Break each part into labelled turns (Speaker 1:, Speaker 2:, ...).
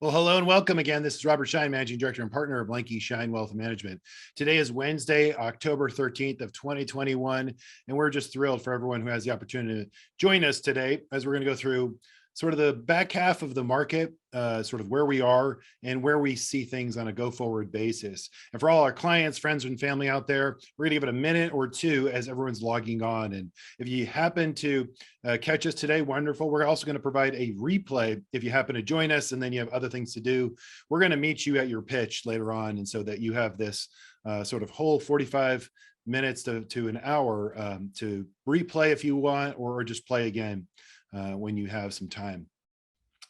Speaker 1: Well, hello and welcome again. This is Robert Schein, Managing Director and Partner of Blanke Schein Wealth Management. Today is Wednesday, October 13th of 2021, and we're just thrilled for everyone who has the opportunity to join us today as we're going to go through sort of the back half of the market, sort of where we are and where we see things on a go-forward basis. And for all our clients, friends, and family out there, we're going to give it a minute or two as everyone's logging on. And if you happen to catch us today, wonderful. We're also going to provide a replay if you happen to join us and then you have other things to do. We're going to meet you at your pitch later on, and so that you have this sort of whole 45 minutes to an hour to replay if you want, or just play again when you have some time.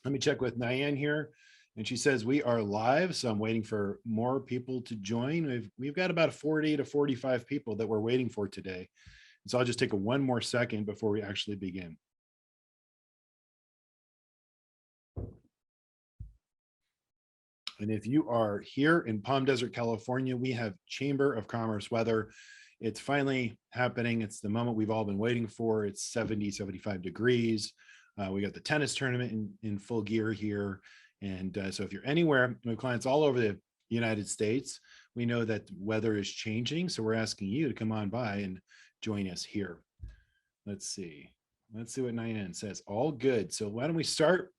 Speaker 1: Let me check with Diane here. And she says we are live. So I'm waiting for more people to join. We've got about 40 to 45 people that we're waiting for today. And so I'll just take one more second before we actually begin. And if you are here in Palm Desert, California, we have Chamber of Commerce weather. It's finally happening. It's the moment we've all been waiting for. It's 70, 75 degrees. We got the tennis tournament in full gear here. And so if you're anywhere, we have clients all over the United States. We know that weather is changing. So we're asking you to come on by and join us here. Let's see what Diane says. All good. So why don't we start?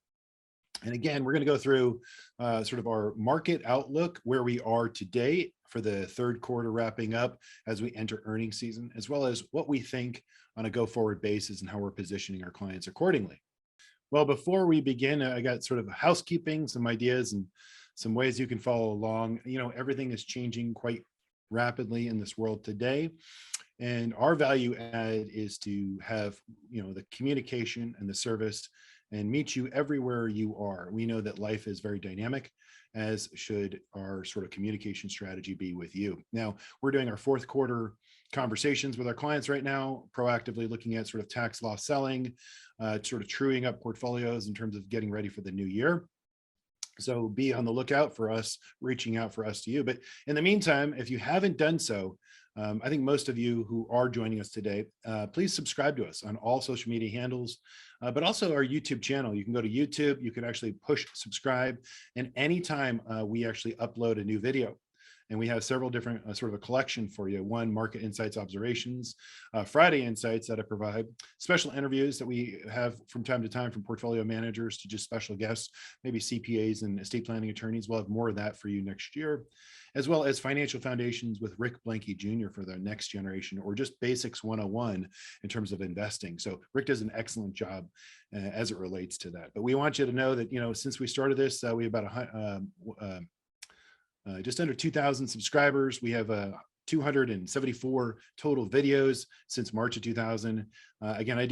Speaker 1: And again, we're going to go through sort of our market outlook, where we are today for the third quarter wrapping up as we enter earnings season, as well as what we think on a go-forward basis and how we're positioning our clients accordingly. Well, before we begin, I got sort of housekeeping, some ideas and some ways you can follow along. You know, everything is changing quite rapidly in this world today. And our value add is to have, the communication and the service and meet you everywhere you are. We know that life is very dynamic, as should our sort of communication strategy be with you. Now, we're doing our fourth quarter conversations with our clients right now, proactively looking at sort of tax loss selling, sort of truing up portfolios in terms of getting ready for the new year. So be on the lookout for us, reaching out for us to you. But in the meantime, if you haven't done so, I think most of you who are joining us today, please subscribe to us on all social media handles, but also our YouTube channel. You can go to YouTube, you can actually push subscribe, and anytime we actually upload a new video. And we have several different sort of a collection for you. One, market insights observations, Friday insights that I provide, special interviews that we have from time to time from portfolio managers to just special guests, maybe CPAs and estate planning attorneys. We'll have more of that for you next year, as well as financial foundations with Rick Blanke Jr. for the next generation, or just basics 101 in terms of investing. So Rick does an excellent job as it relates to that. But we want you to know that, since we started this, we have about just under 2,000 subscribers. We have 274 total videos since March of 2000. Again, I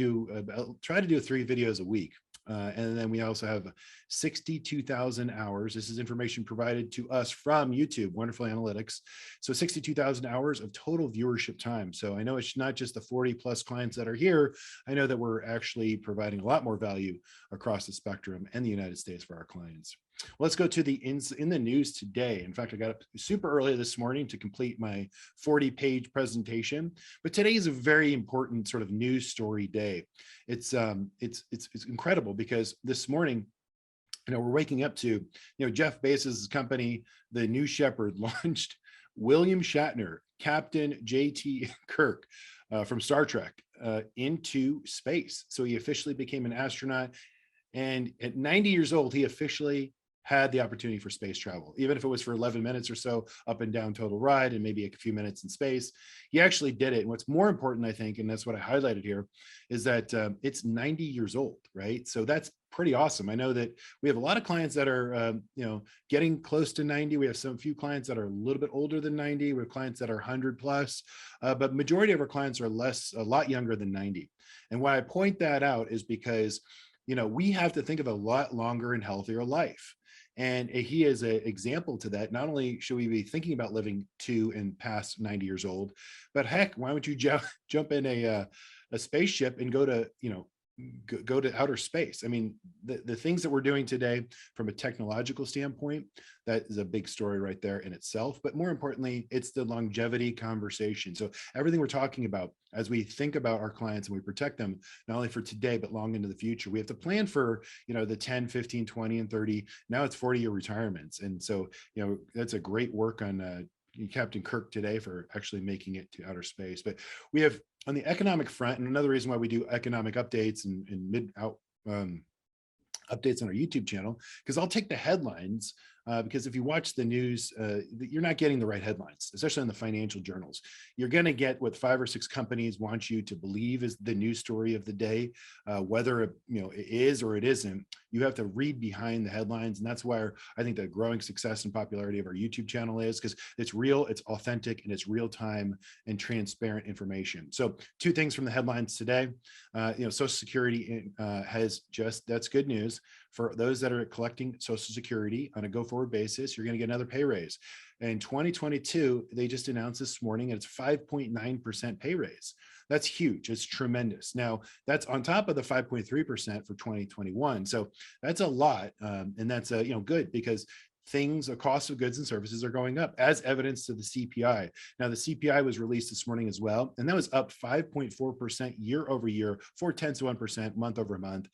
Speaker 1: try to do 3 videos a week. And then we also have 62,000 hours. This is information provided to us from YouTube, wonderful analytics. So 62,000 hours of total viewership time. So I know it's not just the 40 plus clients that are here. I know that we're actually providing a lot more value across the spectrum and the United States for our clients. Well, let's go to the in the news today. In fact, I got up super early this morning to complete my 40-page presentation. But today is a very important sort of news story day. It's incredible because this morning, we're waking up to, Jeff Bezos' company, the New Shepard, launched William Shatner, Captain J.T. Kirk from Star Trek into space. So he officially became an astronaut. And at 90 years old, he officially had the opportunity for space travel, even if it was for 11 minutes or so up and down total ride and maybe a few minutes in space. He actually did it. And what's more important, I think, and that's what I highlighted here, is that it's 90 years old, right? So that's pretty awesome. I know that we have a lot of clients that are, getting close to 90. We have some few clients that are a little bit older than 90. We have clients that are 100 plus, but majority of our clients are a lot younger than 90. And why I point that out is because, we have to think of a lot longer and healthier life. And he is an example to that. Not only should we be thinking about living to and past 90 years old, but heck, why don't you jump in a spaceship and go to, go to outer space. I mean, the things that we're doing today from a technological standpoint, that is a big story right there in itself. But more importantly, it's the longevity conversation. So everything we're talking about as we think about our clients and we protect them, not only for today, but long into the future, we have to plan for, the 10, 15, 20, and 30. Now it's 40-year retirements. And so, that's a great work on Captain Kirk today for actually making it to outer space. But we have on the economic front, and another reason why we do economic updates and updates on our YouTube channel, because I'll take the headlines, because if you watch the news, you're not getting the right headlines, especially in the financial journals. You're going to get what 5 or 6 companies want you to believe is the news story of the day, whether it is or it isn't. You have to read behind the headlines, and that's why I think the growing success and popularity of our YouTube channel is, because it's real, it's authentic, and it's real time and transparent information. So 2 things from the headlines today. Social Security that's good news. For those that are collecting Social Security on a go-forward basis, you're going to get another pay raise. In 2022, they just announced this morning, and it's 5.9% pay raise. That's huge. It's tremendous. Now, that's on top of the 5.3% for 2021. So that's a lot, and that's good, because the cost of goods and services are going up, as evidenced to the CPI. Now, the CPI was released this morning as well, and that was up 5.4% year over year, 0.4% month over month.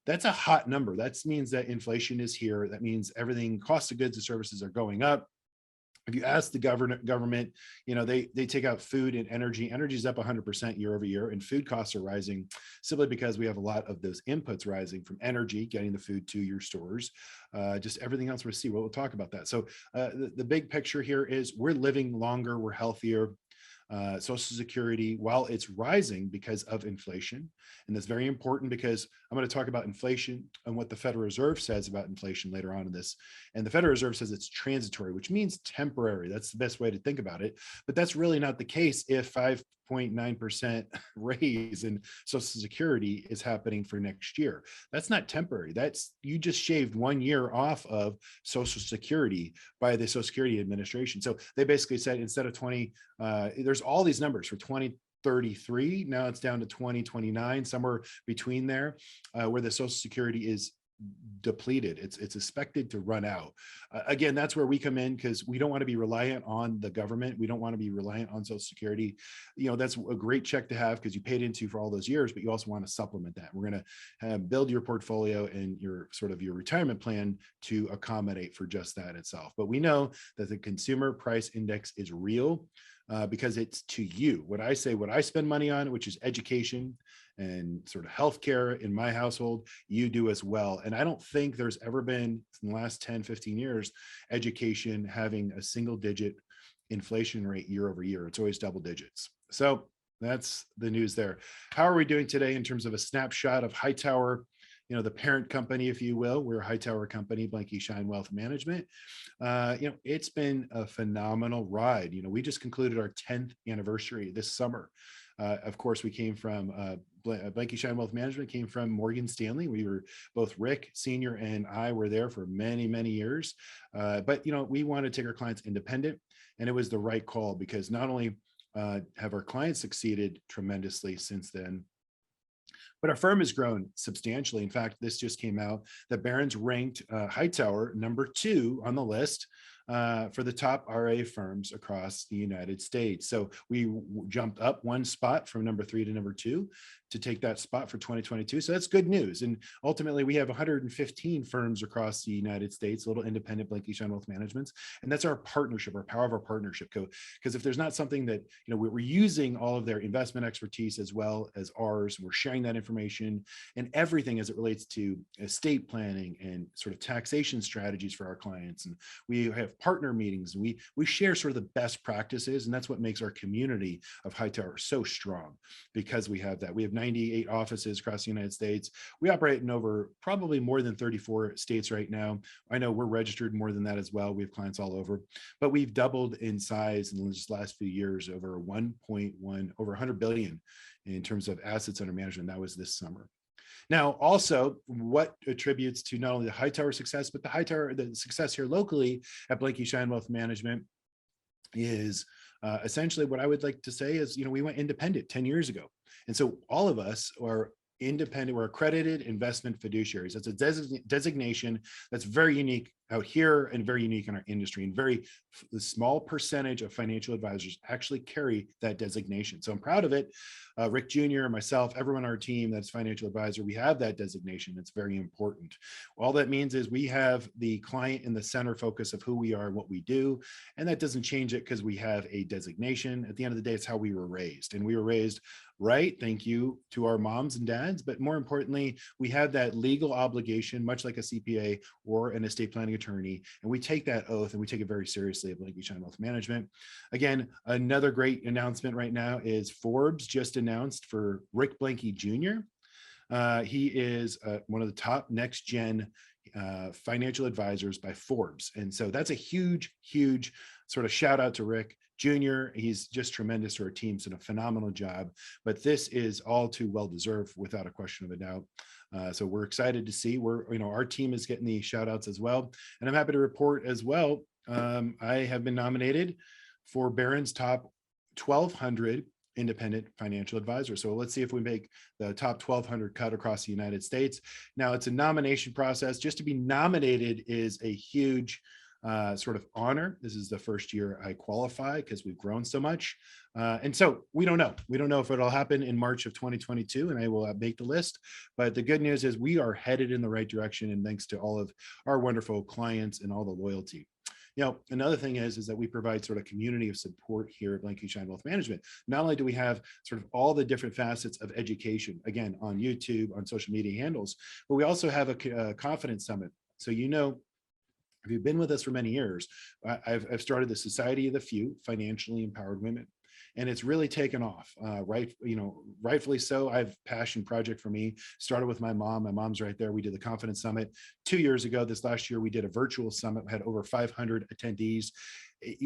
Speaker 1: That's a hot number. That means that inflation is here. That means everything, cost of goods and services are going up. If you ask the government, they take out food and energy. Energy is up 100% year over year, and food costs are rising simply because we have a lot of those inputs rising from energy, getting the food to your stores, just everything else we see. We'll talk about that. So the big picture here is we're living longer, we're healthier. Social Security, while it's rising because of inflation, and that's very important because I'm going to talk about inflation and what the Federal Reserve says about inflation later on in this. And the Federal Reserve says it's transitory, which means temporary. That's the best way to think about it. But that's really not the case if 5.9% raise in Social Security is happening for next year. That's not temporary. You just shaved 1 year off of Social Security by the Social Security Administration. So they basically said instead of 20, there's all these numbers for 2033. Now it's down to 2029, somewhere between there, where the Social Security is depleted. It's expected to run out. Again, that's where we come in, because we don't want to be reliant on the government. We don't want to be reliant on Social Security. That's a great check to have because you paid into for all those years, but you also want to supplement that. We're going to build your portfolio and your retirement plan to accommodate for just that itself. But we know that the consumer price index is real, because it's to you. What I spend money on, which is education and sort of healthcare in my household, you do as well. And I don't think there's ever been in the last 10, 15 years, education having a single digit inflation rate year over year. It's always double digits. So that's the news there. How are we doing today in terms of a snapshot of HighTower, the parent company, if you will? We're a HighTower company, Blanke Schein Wealth Management. It's been a phenomenal ride. We just concluded our 10th anniversary this summer. Of course, we came from Blanke Schein Wealth Management came from Morgan Stanley. We were both Rick Senior and I were there for many, many years. But we wanted to take our clients independent, and it was the right call, because not only have our clients succeeded tremendously since then, but our firm has grown substantially. In fact, this just came out that Barron's ranked HighTower number 2 on the list for the top RA firms across the United States. So we jumped up 1 spot from number 3 to number 2 to take that spot for 2022. So that's good news. And ultimately, we have 115 firms across the United States, little independent Blanke Schein Wealth Managements. And that's our partnership, our power of our partnership. Because if there's not something that, we're using all of their investment expertise as well as ours, we're sharing that information and everything as it relates to estate planning and sort of taxation strategies for our clients. And we have partner meetings, and we share sort of the best practices. And that's what makes our community of HighTower so strong, because we have that. We have 98 offices across the United States. We operate in over probably more than 34 states right now. I know we're registered more than that as well. We have clients all over, but we've doubled in size in the just last few years, over 100 billion in terms of assets under management. That was this summer. Now, also, what attributes to not only the HighTower success, but the success here locally at Blanke Schein Wealth Management is essentially what I would like to say is, we went independent 10 years ago. And so all of us are we're accredited investment fiduciaries. That's a designation that's very unique out here and very unique in our industry, and the small percentage of financial advisors actually carry that designation. So I'm proud of it. Rick Jr., myself, everyone on our team that's financial advisor, we have that designation. It's very important. All that means is we have the client in the center focus of who we are and what we do. And that doesn't change it because we have a designation. At the end of the day, it's how we were raised. And we were raised right. Thank you to our moms and dads. But more importantly, we have that legal obligation, much like a CPA or an estate planning attorney. And we take that oath and we take it very seriously at Blanke Schein Wealth Management. Again, another great announcement right now is Forbes just announced for Rick Blanke Jr. He is one of the top next gen financial advisors by Forbes. And so that's a huge, huge sort of shout out to Rick Jr. He's just tremendous to our team, done a phenomenal job, but this is all too well deserved without a question of a doubt. So we're excited to see our team is getting the shout outs as well. And I'm happy to report as well. I have been nominated for Barron's top 1,200 independent financial advisors. So let's see if we make the top 1,200 cut across the United States. Now it's a nomination process. Just to be nominated is a huge sort of honor. This is the first year I qualify because we've grown so much. And so we don't know. We don't know if it'll happen in March of 2022 and I will make the list. But the good news is we are headed in the right direction. And thanks to all of our wonderful clients and all the loyalty. Another thing is that we provide sort of community of support here at Blanke Schein Wealth Management. Not only do we have sort of all the different facets of education, again, on YouTube, on social media handles, but we also have a confidence summit. So, if you've been with us for many years, I've started the Society of the Few, Financially Empowered Women. And it's really taken off, rightfully so. I've passion project for me, started with my mom. My mom's right there. We did the Confidence Summit 2 years ago. This last year, we did a virtual summit, had over 500 attendees.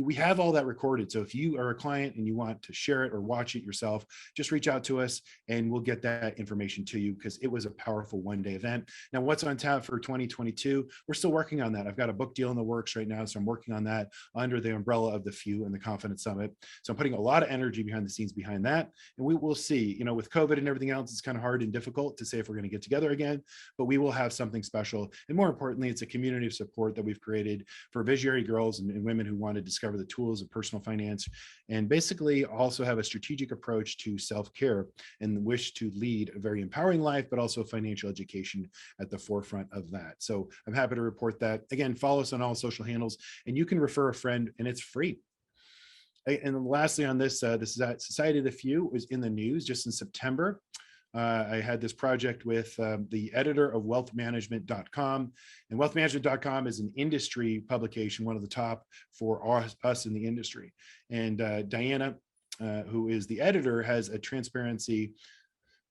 Speaker 1: We have all that recorded. So if you are a client and you want to share it or watch it yourself, just reach out to us and we'll get that information to you because it was a powerful one-day event. Now, what's on tap for 2022? We're still working on that. I've got a book deal in the works right now. So I'm working on that under the umbrella of the Few and the Confidence Summit. So I'm putting a lot of energy behind the scenes behind that. And we will see, with COVID and everything else, it's kind of hard and difficult to say if we're going to get together again, but we will have something special. And more importantly, it's a community of support that we've created for visionary girls and women who want to discover the tools of personal finance and basically also have a strategic approach to self-care and wish to lead a very empowering life, but also financial education at the forefront of that. So I'm happy to report that. Again, follow us on all social handles and you can refer a friend and it's free. And lastly on this, this is that Society of the Few was in the news just in September. I had this project with the editor of wealthmanagement.com, and wealthmanagement.com is an industry publication, one of the top for us in the industry. And Diana, who is the editor, has a transparency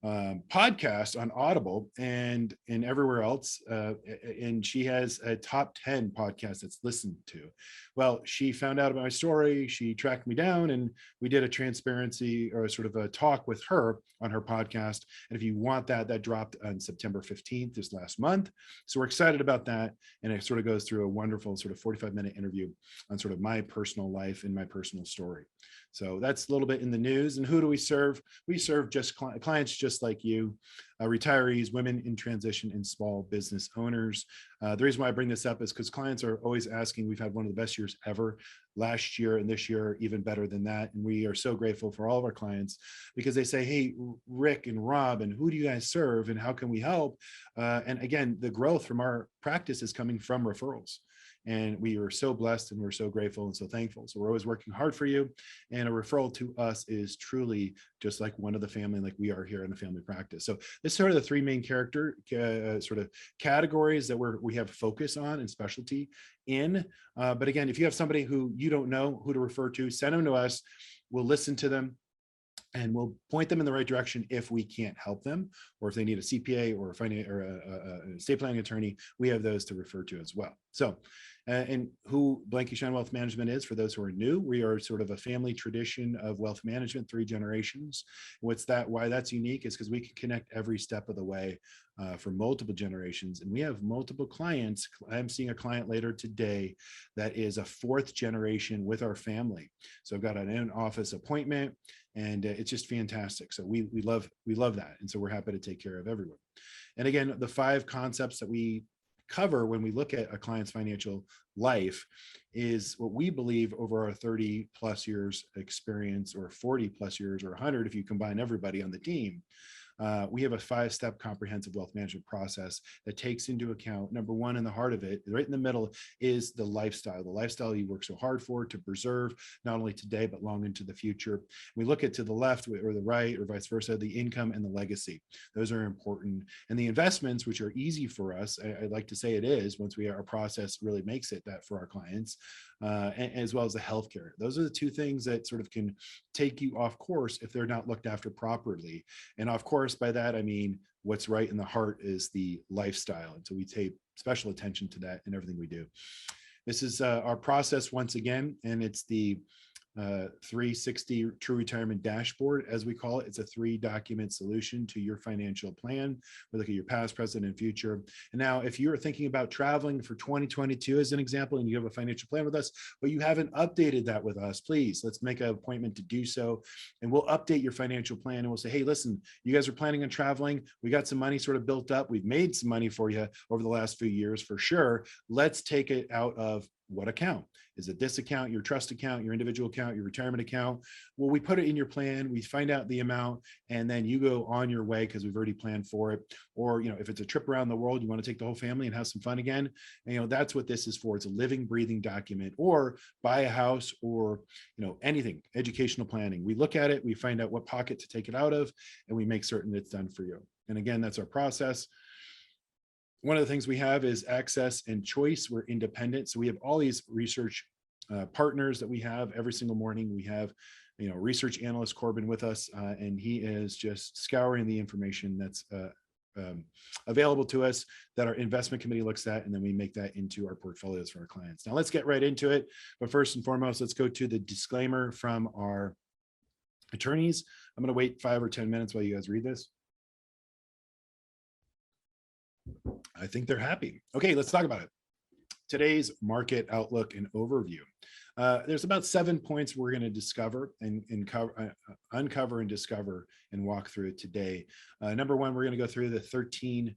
Speaker 1: podcast on Audible and everywhere else. And she has a top 10 podcast that's listened to. Well, she found out about my story. She tracked me down and we did a transparency or sort of a talk with her on her podcast. And if you want that dropped on September 15th, this last month. So we're excited about that. And it sort of goes through a wonderful sort of 45-minute interview on sort of my personal life and my personal story. So that's a little bit in the news. And who do we serve? We serve just clients just like you, retirees, women in transition, and small business owners. The reason why I bring this up is because clients are always asking. We've had one of the best years ever last year, and this year even better than that. And we are so grateful for all of our clients because they say, hey, Rick and Rob, and who do you guys serve and how can we help? And again, the growth from our practice is coming from referrals. And we are so blessed and we're so grateful and so thankful. So we're always working hard for you. And a referral to us is truly just like one of the family, like we are here in a family practice. So this is sort of the three main sort of categories that we have focus on and specialty in. But again, if you have somebody who you don't know who to refer to, send them to us. We'll listen to them. And we'll point them in the right direction if we can't help them, or if they need a CPA or a estate planning attorney, we have those to refer to as well. So And who Blanke Schein Wealth Management is, for those who are new, we are sort of a family tradition of wealth management, 3 generations. Why that's unique is because we can connect every step of the way for multiple generations. And we have multiple clients. I'm seeing a client later today that is a 4th generation with our family. So I've got an in-office appointment, and it's just fantastic. So we love that. And so we're happy to take care of everyone. And again, the 5 concepts that we cover when we look at a client's financial life is what we believe over our 30 plus years experience, or 40 plus years, or 100 if you combine everybody on the team. We have a 5-step comprehensive wealth management process that takes into account, number one, in the heart of it, right in the middle, is the lifestyle you work so hard for to preserve, not only today, but long into the future. We look at to the left or the right, or vice versa, the income and the legacy. Those are important. And the investments, which are easy for us, I like to say it is, once our process really makes it that for our clients, as well as the healthcare. Those are the 2 things that sort of can take you off course if they're not looked after properly. And of course, by that, I mean, what's right in the heart is the lifestyle. And so we take special attention to that in everything we do. This is our process once again, and it's the 360 True Retirement Dashboard, as we call it. It's a 3-document solution to your financial plan. We look at your past, present, and future. And now, if you're thinking about traveling for 2022, as an example, and you have a financial plan with us, but you haven't updated that with us, please, let's make an appointment to do so. And we'll update your financial plan, and we'll say, hey, listen, you guys are planning on traveling. We got some money sort of built up. We've made some money for you over the last few years for sure. Let's take it out of what account? Is it this account, your trust account, your individual account, your retirement account? Well, we put it in your plan, we find out the amount, and then you go on your way because we've already planned for it. Or, if it's a trip around the world, you want to take the whole family and have some fun again. And, that's what this is for. It's a living, breathing document. Or buy a house, or, anything, educational planning. We look at it, we find out what pocket to take it out of, and we make certain it's done for you. And again, that's our process. One of the things we have is access and choice. We're independent. So we have all these research partners that we have every single morning. We have, research analyst Corbin with us, and he is just scouring the information that's available to us that our investment committee looks at, and then we make that into our portfolios for our clients. Now let's get right into it. But first and foremost, let's go to the disclaimer from our attorneys. I'm going to wait 5 or 10 minutes while you guys read this. I think they're happy. Okay, let's talk about it. Today's market outlook and overview. There's about 7 points we're going to discover and uncover and discover and walk through today. Number one, we're going to go through the 13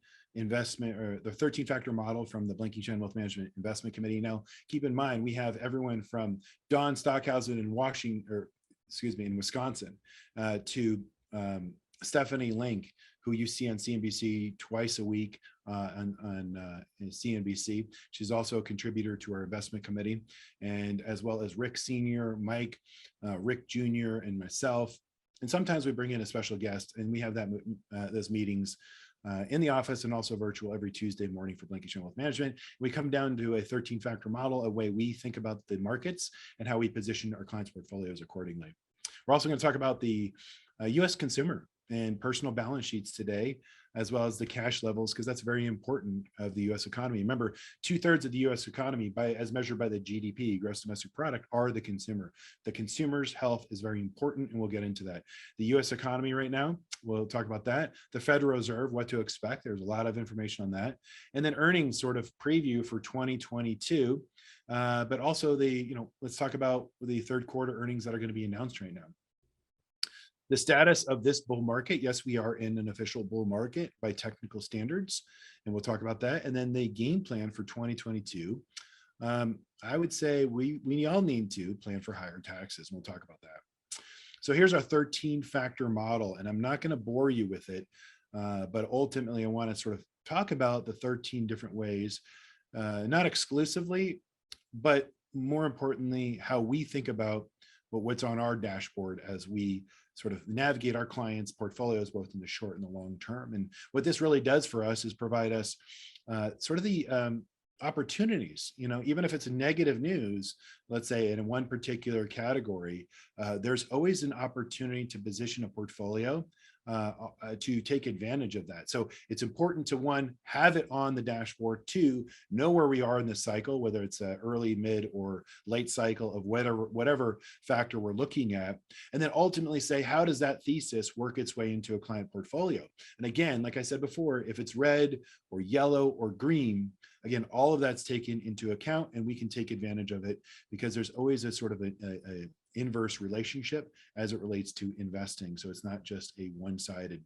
Speaker 1: factor model from the Blanke Schein Wealth Management Investment Committee. Now, keep in mind, we have everyone from Don Stockhausen in Wisconsin, to Stephanie Link, who you see on CNBC twice a week on CNBC. She's also a contributor to our investment committee, and as well as Rick Sr., Mike, Rick Jr., and myself. And sometimes we bring in a special guest, and we have those meetings in the office and also virtual every Tuesday morning for Blanke Schein Wealth Management. We come down to a 13-factor model, a way we think about the markets and how we position our clients' portfolios accordingly. We're also going to talk about the U.S. consumer and personal balance sheets today, as well as the cash levels, because that's very important of the U.S. economy. Remember, 2/3 of the U.S. economy, as measured by the GDP, gross domestic product, are the consumer. The consumer's health is very important, and we'll get into that. The U.S. economy right now, we'll talk about that. The Federal Reserve, what to expect. There's a lot of information on that. And then earnings sort of preview for 2022, but also let's talk about the third quarter earnings that are going to be announced right now. The status of this bull market. Yes, we are in an official bull market by technical standards, and we'll talk about that. And then the game plan for 2022. I would say we all need to plan for higher taxes, and we'll talk about that. So here's our 13-factor model, and I'm not going to bore you with it, but ultimately I want to sort of talk about the 13 different ways, not exclusively, but more importantly, how we think about what's on our dashboard as we sort of navigate our clients' portfolios, both in the short and the long term. And what this really does for us is provide us sort of the opportunities, even if it's negative news, let's say in one particular category, there's always an opportunity to position a portfolio to take advantage of that. So it's important to, one, have it on the dashboard, two, know where we are in the cycle, whether it's an early, mid, or late cycle of whatever factor we're looking at, and then ultimately say, how does that thesis work its way into a client portfolio? And again, like I said before, if it's red or yellow or green, again, all of that's taken into account, and we can take advantage of it because there's always a sort of a inverse relationship as it relates to investing. So it's not just a one-sided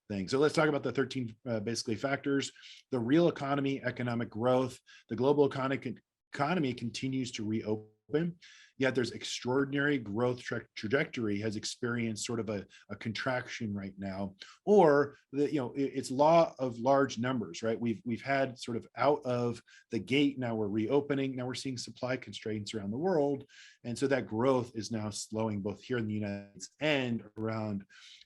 Speaker 1: thing. So let's talk about the 13 basically factors. The real economy, economic growth, the global economy continues to reopen, yet there's extraordinary growth trajectory has experienced sort of a contraction right now, or it's law of large numbers, right? We've had sort of out of the gate, now we're reopening, now we're seeing supply constraints around the world, and so that growth is now slowing both here in the United States and around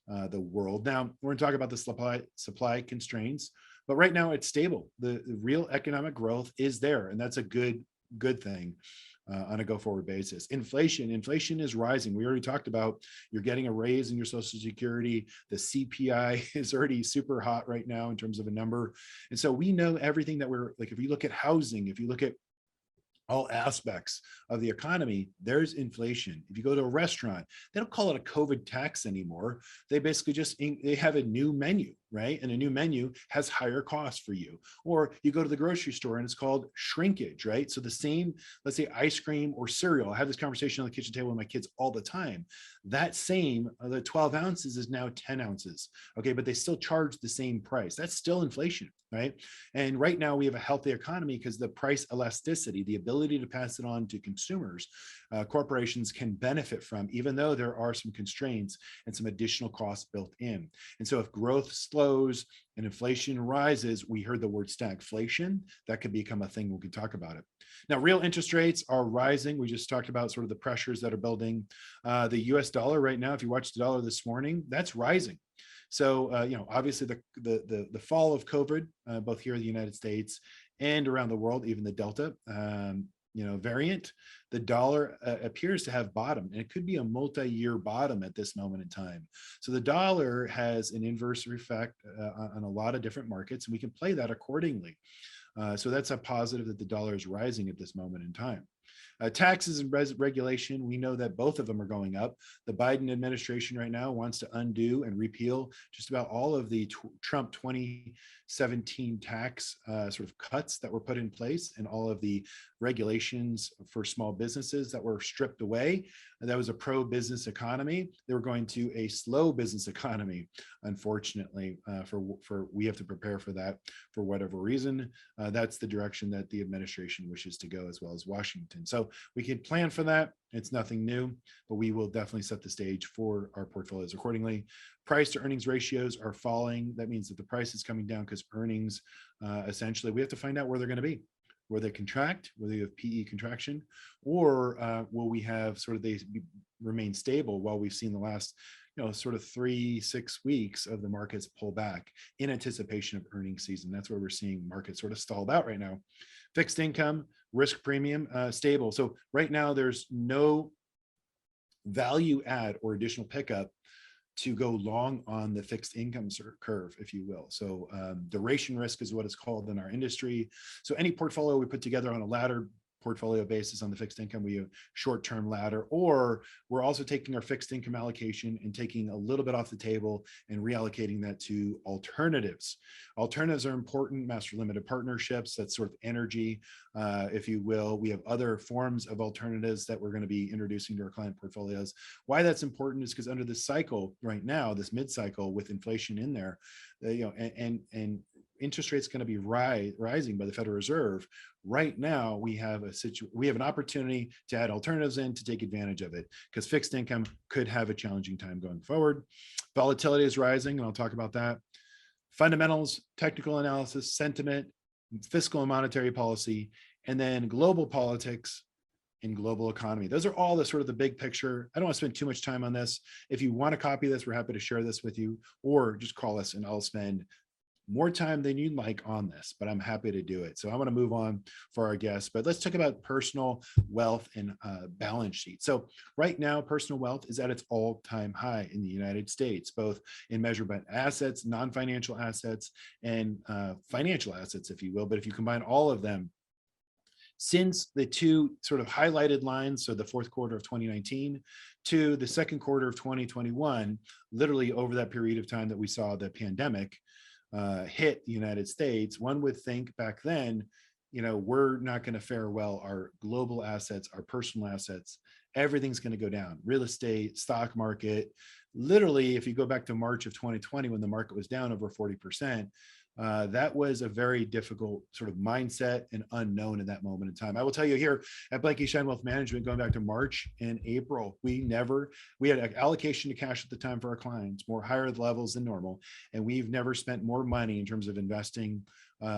Speaker 1: the world. Now we're going to talk about the supply constraints, but right now it's stable. The real economic growth is there, and that's a good thing. On a go-forward basis. Inflation is rising. We already talked about you're getting a raise in your Social Security. The CPI is already super hot right now in terms of a number. And so we know everything that we're like, if you look at housing, if you look at all aspects of the economy, there's inflation. If you go to a restaurant, they don't call it a COVID tax anymore. They basically just, they have a new menu, right? And a new menu has higher costs for you. Or you go to the grocery store and it's called shrinkage, right? So the same, let's say ice cream or cereal. I have this conversation on the kitchen table with my kids all the time. That same, the 12 ounces is now 10 ounces. Okay, but they still charge the same price. That's still inflation, right? And right now we have a healthy economy because the price elasticity, the ability to pass it on to consumers, corporations can benefit from, even though there are some constraints and some additional costs built in. And so if growth slows and inflation rises, we heard the word stagflation, that could become a thing. We can talk about it. Now, real interest rates are rising. We just talked about sort of the pressures that are building. The US dollar right now, if you watch the dollar this morning, that's rising. So, obviously the fall of COVID, both here in the United States and around the world, even the Delta, variant, the dollar appears to have bottomed, and it could be a multi-year bottom at this moment in time. So the dollar has an inverse effect on a lot of different markets, and we can play that accordingly. So that's a positive that the dollar is rising at this moment in time. Taxes and regulation, we know that both of them are going up. The Biden administration right now wants to undo and repeal just about all of the Trump 2017 tax sort of cuts that were put in place, and all of the regulations for small businesses that were stripped away. And that was a pro-business economy. They were going to a slow business economy, unfortunately, for we have to prepare for that for whatever reason. That's the direction that the administration wishes to go, as well as Washington. So we can plan for that. It's nothing new, but we will definitely set the stage for our portfolios accordingly. Price to earnings ratios are falling. That means that the price is coming down because earnings, essentially, we have to find out where they're going to be. Will they contract? Will they have PE contraction? Or will we have sort of they remain stable while we've seen the last, sort of 3-6 weeks of the markets pull back in anticipation of earnings season? That's where we're seeing markets sort of stalled out right now. Fixed income, risk premium, stable. So right now there's no value add or additional pickup to go long on the fixed income curve, if you will. So duration risk is what it's called in our industry. So any portfolio we put together on a ladder portfolio basis on the fixed income, we have short-term ladder, or we're also taking our fixed income allocation and taking a little bit off the table and reallocating that to alternatives. Alternatives are important, master limited partnerships, that's sort of energy, if you will. We have other forms of alternatives that we're going to be introducing to our client portfolios. Why that's important is because under this cycle right now, this mid-cycle with inflation in there, and interest rates going to be rising by the Federal Reserve. Right now, we have an opportunity to add alternatives in to take advantage of it, because fixed income could have a challenging time going forward. Volatility is rising, and I'll talk about that. Fundamentals, technical analysis, sentiment, fiscal and monetary policy, and then global politics and global economy. Those are all the sort of the big picture. I don't want to spend too much time on this. If you want to copy this, we're happy to share this with you, or just call us and I'll spend more time than you'd like on this, but I'm happy to do it. So I want to move on for our guests, but let's talk about personal wealth and balance sheet. So right now, personal wealth is at its all-time high in the United States, both in measurement assets, non-financial assets, and financial assets, if you will. But if you combine all of them, since the two sort of highlighted lines, so the fourth quarter of 2019 to the second quarter of 2021, literally over that period of time that we saw the pandemic hit the United States, one would think back then, we're not going to fare well. Our global assets, our personal assets, everything's going to go down. Real estate, stock market. Literally, if you go back to March of 2020, when the market was down over 40%, that was a very difficult sort of mindset and unknown in that moment in time. I will tell you here at Blanke Schein Wealth Management, going back to March and April, we had an allocation to cash at the time for our clients, more higher levels than normal. And we've never spent more money in terms of investing,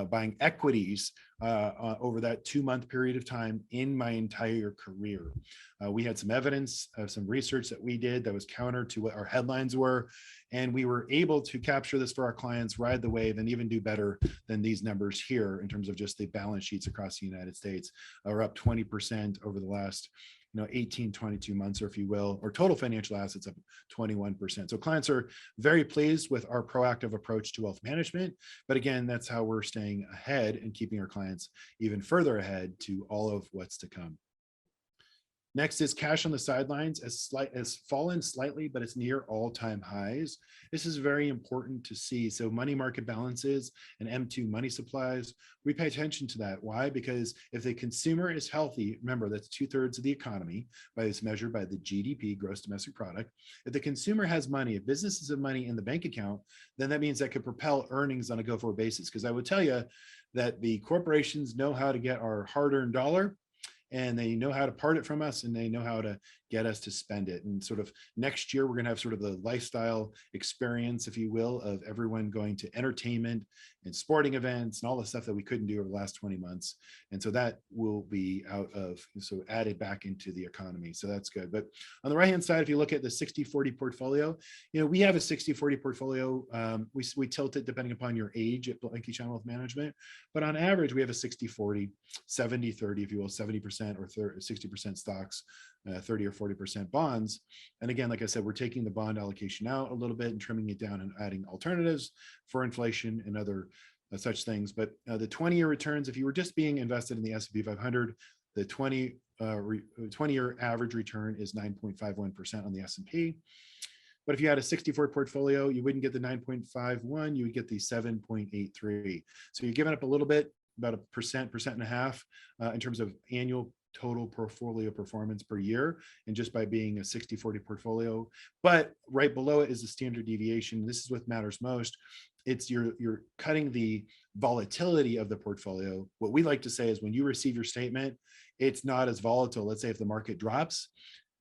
Speaker 1: buying equities over that 2-month period of time in my entire career. We had some evidence of some research that we did that was counter to what our headlines were. And we were able to capture this for our clients, ride the wave, and even do better than these numbers here in terms of just the balance sheets across the United States are up 20% over the last 18, 22 months, or if you will, or total financial assets up 21%. So clients are very pleased with our proactive approach to wealth management. But again, that's how we're staying ahead and keeping our clients even further ahead to all of what's to come. Next is cash on the sidelines has fallen slightly, but it's near all-time highs. This is very important to see. So money market balances and M2 money supplies, we pay attention to that. Why? Because if the consumer is healthy, remember that's 2/3 of the economy, it's measured by the GDP, gross domestic product. If the consumer has money, if businesses have money in the bank account, then that means that could propel earnings on a go-forward basis. Because I would tell you that the corporations know how to get our hard-earned dollar, and they know how to part it from us, and they know how to get us to spend it. And sort of next year, we're going to have sort of the lifestyle experience, if you will, of everyone going to entertainment and sporting events and all the stuff that we couldn't do over the last 20 months. And so that will be added back into the economy. So that's good. But on the right-hand side, if you look at the 60/40 portfolio, we have a 60/40 portfolio. We tilt it depending upon your age at Blanke Schein Wealth Management. But on average, we have a 60/40, 70/30, if you will, 70% or 60% stocks, 30 or 40% bonds. And again, like I said, we're taking the bond allocation out a little bit and trimming it down and adding alternatives for inflation and other such things. But the 20-year returns, if you were just being invested in the S&P 500, the 20-year average return is 9.51% on the S&P. But if you had a 60/40 portfolio, you wouldn't get the 9.51, you would get the 7.83. So you're giving up a little bit, about a percent and a half in terms of annual total portfolio performance per year, and just by being a 60/40 portfolio. But right below it is the standard deviation. This is what matters most. It's you're cutting the volatility of the portfolio. What we like to say is when you receive your statement, it's not as volatile. Let's say if the market drops,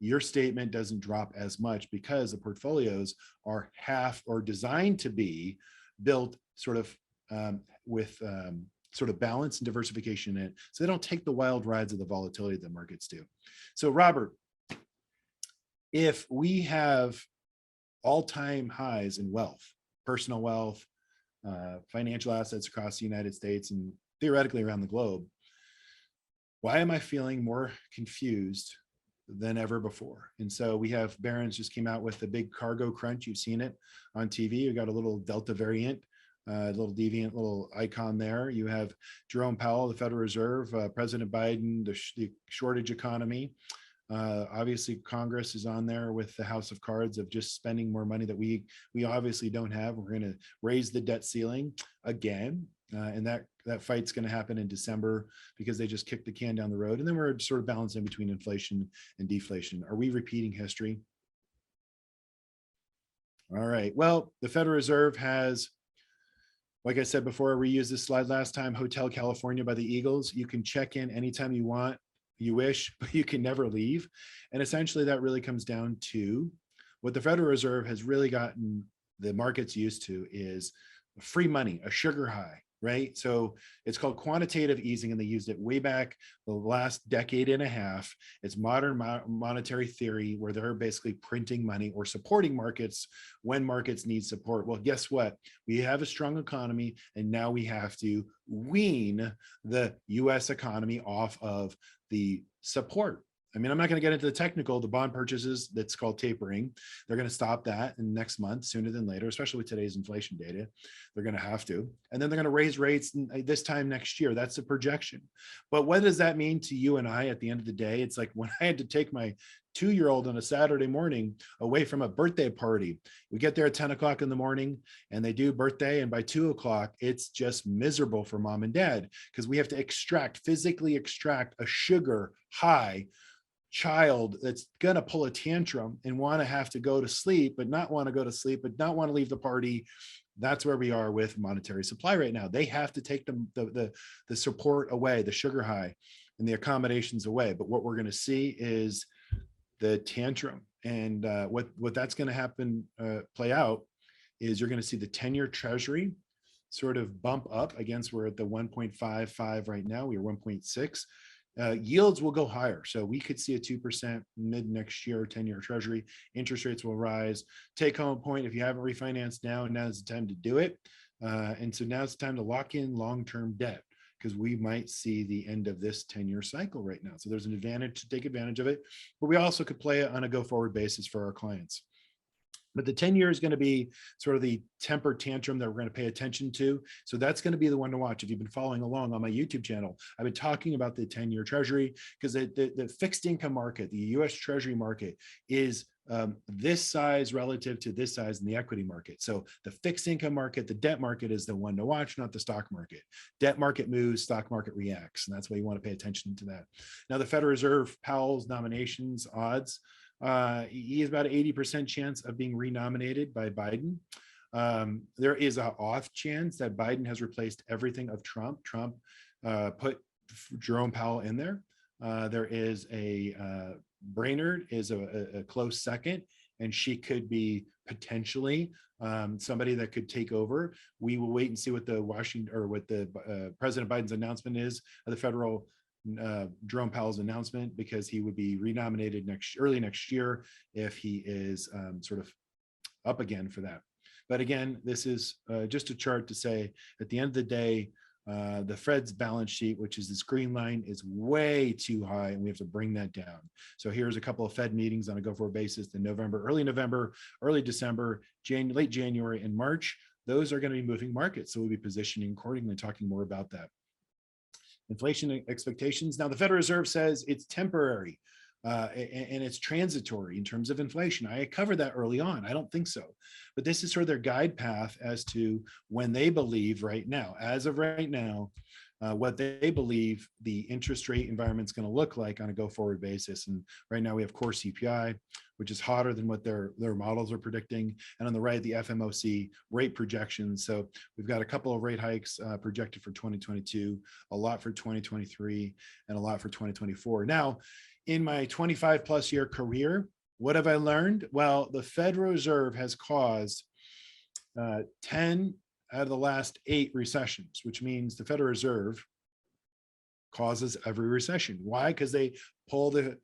Speaker 1: your statement doesn't drop as much because the portfolios are half or designed to be built sort of with sort of balance and diversification in it. So they don't take the wild rides of the volatility that markets do. So Robert, if we have all-time highs in wealth, personal wealth, financial assets across the United States and theoretically around the globe, why am I feeling more confused than ever before? And so we have Barron's just came out with the big cargo crunch. You've seen it on TV. We got a little Delta variant, a little deviant little icon there. You have Jerome Powell, the Federal Reserve, President Biden, the shortage economy. Obviously, Congress is on there with the House of Cards of just spending more money that we obviously don't have. We're going to raise the debt ceiling again. And that fight's going to happen in December because they just kicked the can down the road. And then we're sort of balancing between inflation and deflation. Are we repeating history? All right. Well, the Federal Reserve has, like I said before, I reused this slide last time, Hotel California by the Eagles. You can check in anytime you want, you wish, but you can never leave. And essentially that really comes down to what the Federal Reserve has really gotten the markets used to is free money, a sugar high. right? So it's called quantitative easing, and they used it way back the last decade and a half. It's modern monetary theory, where they're basically printing money or supporting markets when markets need support. Well, guess what? We have a strong economy, and now we have to wean the US economy off of the support. I mean, I'm not going to get into the technical, the bond purchases, that's called tapering. They're going to stop that in next month, sooner than later, especially with today's inflation data. They're going to have to. And then they're going to raise rates this time next year. That's the projection. But what does that mean to you and I at the end of the day? It's like when I had to take my 2-year-old on a Saturday morning away from a birthday party. We get there at 10 o'clock in the morning and they do birthday. And by 2 o'clock, it's just miserable for mom and dad because we have to physically extract a sugar high child that's going to pull a tantrum and want to have to go to sleep, but not want to go to sleep, but not want to leave the party. That's where we are with monetary supply right now. They have to take the support away, the sugar high and the accommodations away. But what we're going to see is the tantrum. And what that's going to happen, play out, is you're going to see the 10-year treasury sort of bump up against, we're at the 1.55 right now. We are 1.6. Yields will go higher. So we could see a 2% mid next year, 10-year treasury. Interest rates will rise. Take home point, if you haven't refinanced now's the time to do it. And so now it's time to lock in long-term debt, because we might see the end of this 10-year cycle right now. So there's an advantage to take advantage of it, but we also could play it on a go-forward basis for our clients. But the 10-year is going to be sort of the temper tantrum that we're going to pay attention to. So that's going to be the one to watch. If you've been following along on my YouTube channel, I've been talking about the 10-year treasury, because the fixed income market, the US treasury market, is this size relative to this size in the equity market. So the fixed income market, the debt market, is the one to watch, not the stock market. Debt market moves, stock market reacts. And that's why you want to pay attention to that. Now, the Federal Reserve, Powell's nominations odds, he has about an 80% chance of being renominated by Biden. There is an off chance that Biden has replaced everything of Trump. Trump put Jerome Powell in there. There is Brainerd is a close second, and she could be potentially somebody that could take over. We will wait and see what the President Biden's announcement is of the federal Jerome Powell's announcement, because he would be renominated early next year if he is sort of up again for that. But again, this is just a chart to say, at the end of the day, the Fed's balance sheet, which is this green line, is way too high, and we have to bring that down. So here's a couple of Fed meetings on a go-forward basis in early November, early December, late January, and March. Those are going to be moving markets, so we'll be positioning accordingly, talking more about that. Inflation expectations. Now, the Federal Reserve says it's temporary and it's transitory in terms of inflation. I covered that early on. I don't think so. But this is sort of their guide path as to when they believe right now, as of right now, what they believe the interest rate environment is going to look like on a go-forward basis. And right now we have core CPI, which is hotter than what their models are predicting. And on the right, the FMOC rate projections. So we've got a couple of rate hikes projected for 2022, a lot for 2023, and a lot for 2024. Now, in my 25 plus year career, what have I learned? Well, the Federal Reserve has caused 10 out of the last 8 recessions, which means the Federal Reserve causes every recession. Why? Because they pull the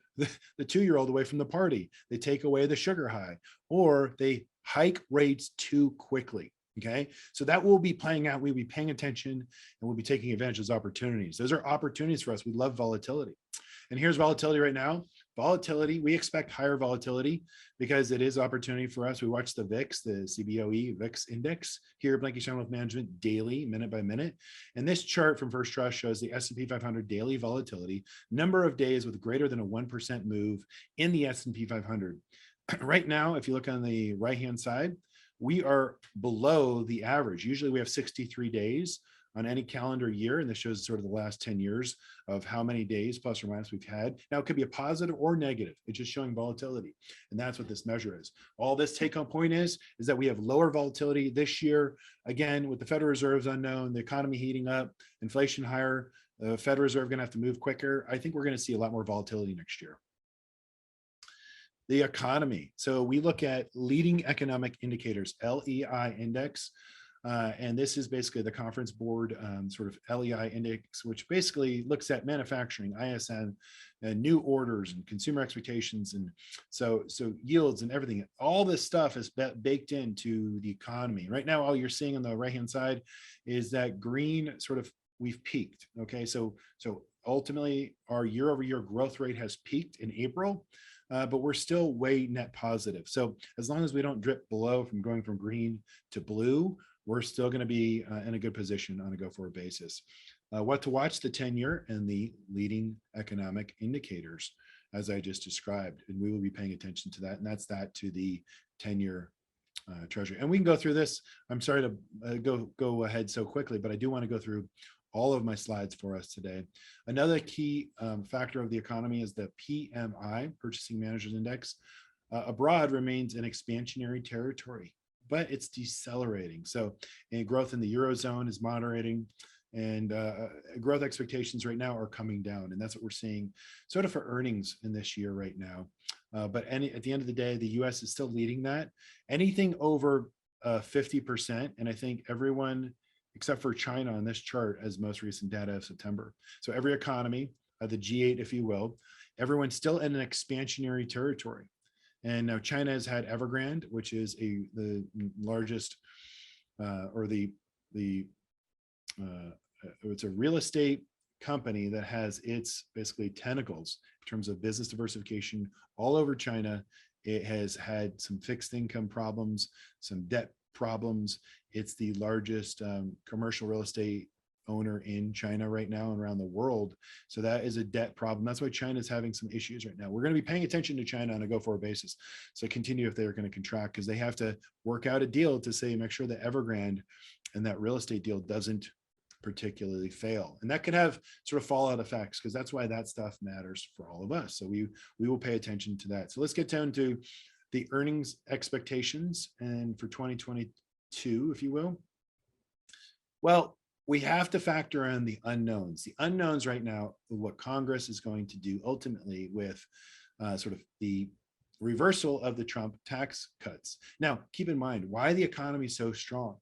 Speaker 1: 2-year-old away from the party. They take away the sugar high, or they hike rates too quickly. Okay, so that will be playing out. We'll be paying attention, and we'll be taking advantage of those opportunities. Those are opportunities for us. We love volatility. And here's volatility right now. Volatility, we expect higher volatility because it is opportunity for us. We watch the VIX, the CBOE VIX index here at Blanke Schein Wealth Management daily, minute by minute. And this chart from First Trust shows the S&P 500 daily volatility, number of days with greater than a 1% move in the S&P 500. Right now, if you look on the right-hand side, we are below the average. Usually we have 63 days on any calendar year, and this shows sort of the last 10 years of how many days plus or minus we've had. Now, it could be a positive or negative. It's just showing volatility, and that's what this measure is. All this take-home point is that we have lower volatility this year. Again, with the Federal Reserve's unknown, the economy heating up, inflation higher, the Federal Reserve going to have to move quicker. I think we're going to see a lot more volatility next year. The economy. So we look at leading economic indicators, LEI index. And this is basically the Conference Board sort of LEI index, which basically looks at manufacturing, ISM, new orders and consumer expectations. And so yields and everything, all this stuff is baked into the economy. Right now, all you're seeing on the right-hand side is that green sort of, we've peaked. Okay, so ultimately our year-over-year growth rate has peaked in April. But we're still way net positive. So as long as we don't drip below from going from green to blue, we're still going to be in a good position on a go-forward basis. What to watch: the 10-year and the leading economic indicators, as I just described, and we will be paying attention to that. And that's that to the 10-year Treasury. And we can go through this. I'm sorry to go ahead so quickly, but I do want to go through all of my slides for us today. Another key factor of the economy is the PMI, Purchasing Managers Index. Abroad remains in expansionary territory, but it's decelerating. So growth in the Eurozone is moderating, and growth expectations right now are coming down. And that's what we're seeing sort of for earnings in this year right now. But at the end of the day, the US is still leading that. Anything over 50%, and I think everyone except for China on this chart as most recent data of September. So every economy, the G8, if you will, everyone's still in an expansionary territory. And now China has had Evergrande, which is the largest, it's a real estate company that has its basically tentacles in terms of business diversification all over China. It has had some fixed income problems, some debt problems. It's the largest commercial real estate owner in China right now and around the world. So that is a debt problem. That's why China is having some issues right now. We're going to be paying attention to China on a go-forward basis. So continue if they're going to contract, because they have to work out a deal to say, make sure that Evergrande and that real estate deal doesn't particularly fail. And that could have sort of fallout effects, because that's why that stuff matters for all of us. So we will pay attention to that. So let's get down to the earnings expectations and for 2022, if you will. Well, we have to factor in the unknowns. The unknowns right now, what Congress is going to do ultimately with sort of the reversal of the Trump tax cuts. Now, keep in mind why the economy is so strong.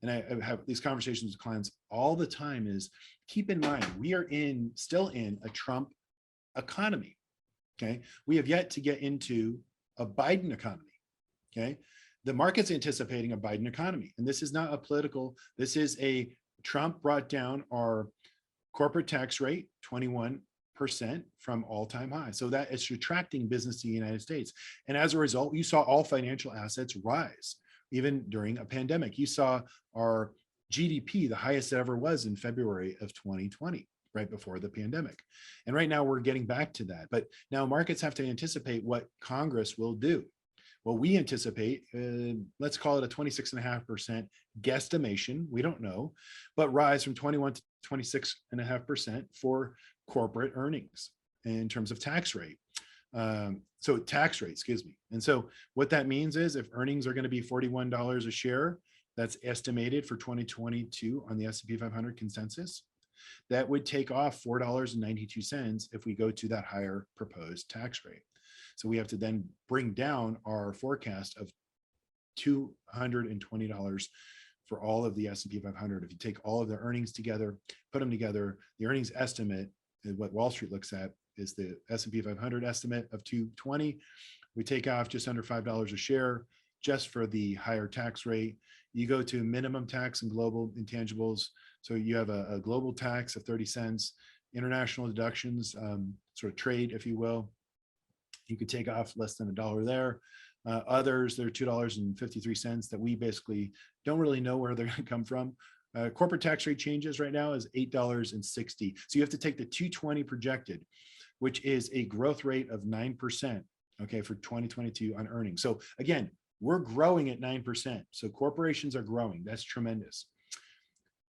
Speaker 1: And I have these conversations with clients all the time, is keep in mind, we are still in a Trump economy. Okay. We have yet to get into a Biden economy. Okay. The market's anticipating a Biden economy. And this is not a political, this is a Trump brought down our corporate tax rate 21% from all-time high. So that it's attracting business to the United States. And as a result, you saw all financial assets rise, even during a pandemic. You saw our GDP, the highest it ever was in February of 2020, right before the pandemic. And right now we're getting back to that. But now markets have to anticipate what Congress will do. Well, we anticipate, let's call it a 26.5% guesstimation, we don't know, but rise from 21 to 26.5% for corporate earnings in terms of tax rate. So tax rate, excuse me. And so what that means is if earnings are going to be $41 a share, that's estimated for 2022 on the S&P 500 consensus, that would take off $4.92 if we go to that higher proposed tax rate. So we have to then bring down our forecast of $220 for all of the S&P 500. If you take all of the earnings together, put them together, the earnings estimate, what Wall Street looks at, is the S&P 500 estimate of 220. We take off just under $5 a share just for the higher tax rate. You go to minimum tax and global intangibles. So you have a global tax of 30 cents, international deductions, sort of trade, if you will. You could take off less than $1 there. Others, they're $2.53 that we basically don't really know where they're going to come from. Corporate tax rate changes right now is $8.60. So you have to take the 220 projected, which is a growth rate of 9%, okay, for 2022 on earnings. So again, we're growing at 9%. So corporations are growing. That's tremendous.